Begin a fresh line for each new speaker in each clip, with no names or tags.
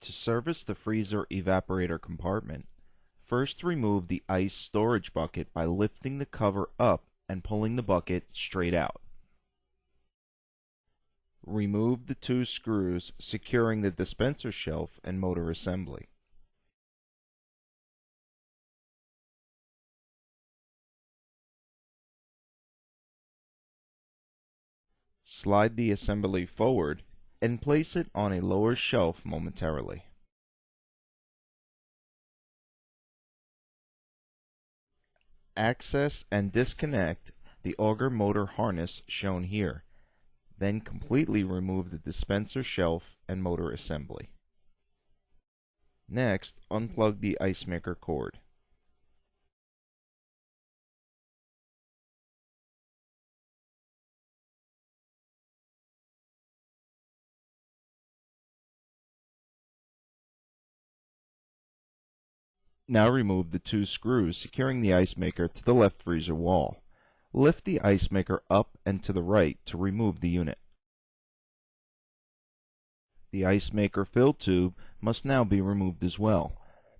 To service the freezer evaporator compartment, first remove the ice storage bucket by lifting the cover up and pulling the bucket straight out. Remove the two screws securing the dispenser shelf and motor assembly. Slide the assembly forward and place it on a lower shelf momentarily. Access and disconnect the auger motor harness shown here. Then completely remove the dispenser shelf and motor assembly. Next, unplug the ice maker cord. Now remove the two screws securing the ice maker to the left freezer wall. Lift the ice maker up and to the right to remove the unit. The ice maker fill tube must now be removed as well.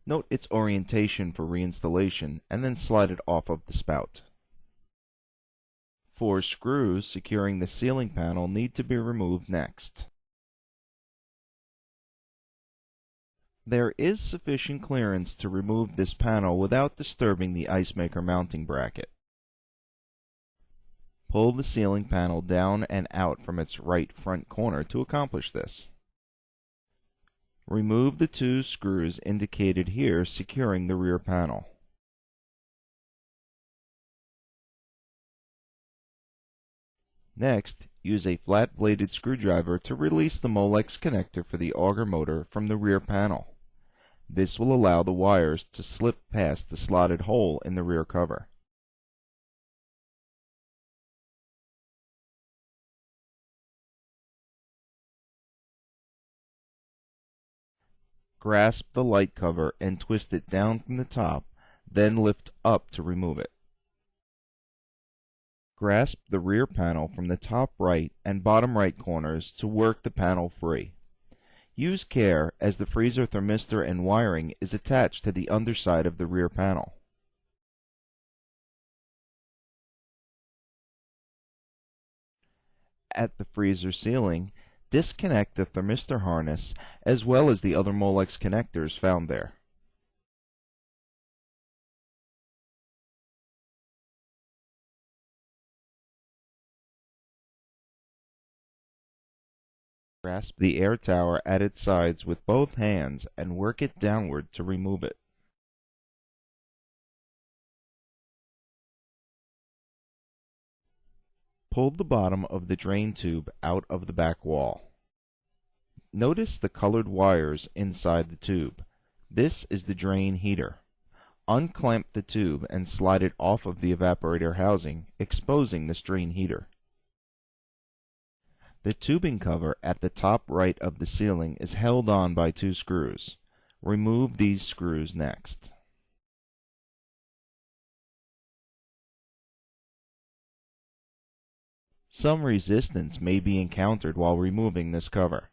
Note its orientation for reinstallation and then slide it off of the spout. 4 screws securing the ceiling panel need to be removed next. There is sufficient clearance to remove this panel without disturbing the ice maker mounting bracket. Pull the ceiling panel down and out from its right front corner to accomplish this. Remove the 2 screws indicated here securing the rear panel. Next, use a flat-bladed screwdriver to release the Molex connector for the auger motor from the rear panel. This will allow the wires to slip past the slotted hole in the rear cover. Grasp the light cover and twist it down from the top, then lift up to remove it. Grasp the rear panel from the top right and bottom right corners to work the panel free. Use care as the freezer thermistor and wiring is attached to the underside of the rear panel. At the freezer ceiling, disconnect the thermistor harness as well as the other Molex connectors found there. Grasp the air tower at its sides with both hands and work it downward to remove it. Pull the bottom of the drain tube out of the back wall. Notice the colored wires inside the tube. This is the drain heater. Unclamp the tube and slide it off of the evaporator housing, exposing the drain heater. The tubing cover at the top right of the ceiling is held on by 2 screws. Remove these screws next. Some resistance may be encountered while removing this cover.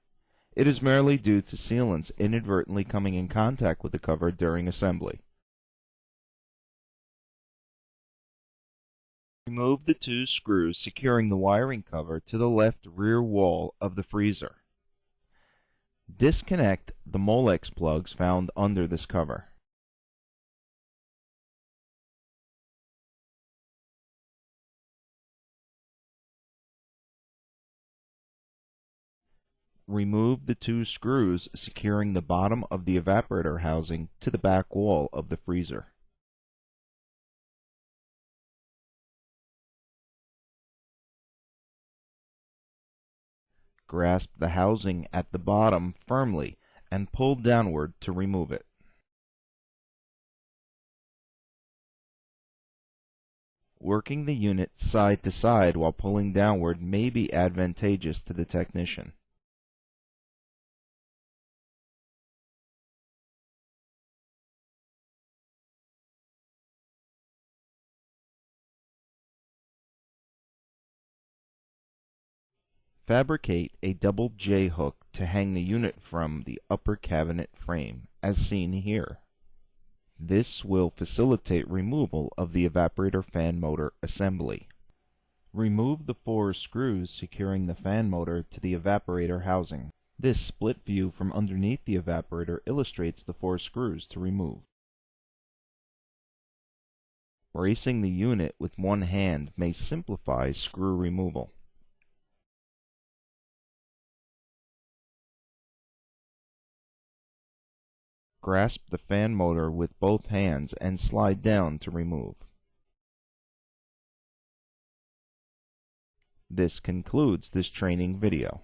It is merely due to sealants inadvertently coming in contact with the cover during assembly. Remove the 2 screws securing the wiring cover to the left rear wall of the freezer. Disconnect the Molex plugs found under this cover. Remove the 2 screws securing the bottom of the evaporator housing to the back wall of the freezer. Grasp the housing at the bottom firmly and pull downward to remove it. Working the unit side to side while pulling downward may be advantageous to the technician. Fabricate a double J-hook to hang the unit from the upper cabinet frame, as seen here. This will facilitate removal of the evaporator fan motor assembly. Remove the 4 screws securing the fan motor to the evaporator housing. This split view from underneath the evaporator illustrates the 4 screws to remove. Bracing the unit with one hand may simplify screw removal. Grasp the fan motor with both hands and slide down to remove. This concludes this training video.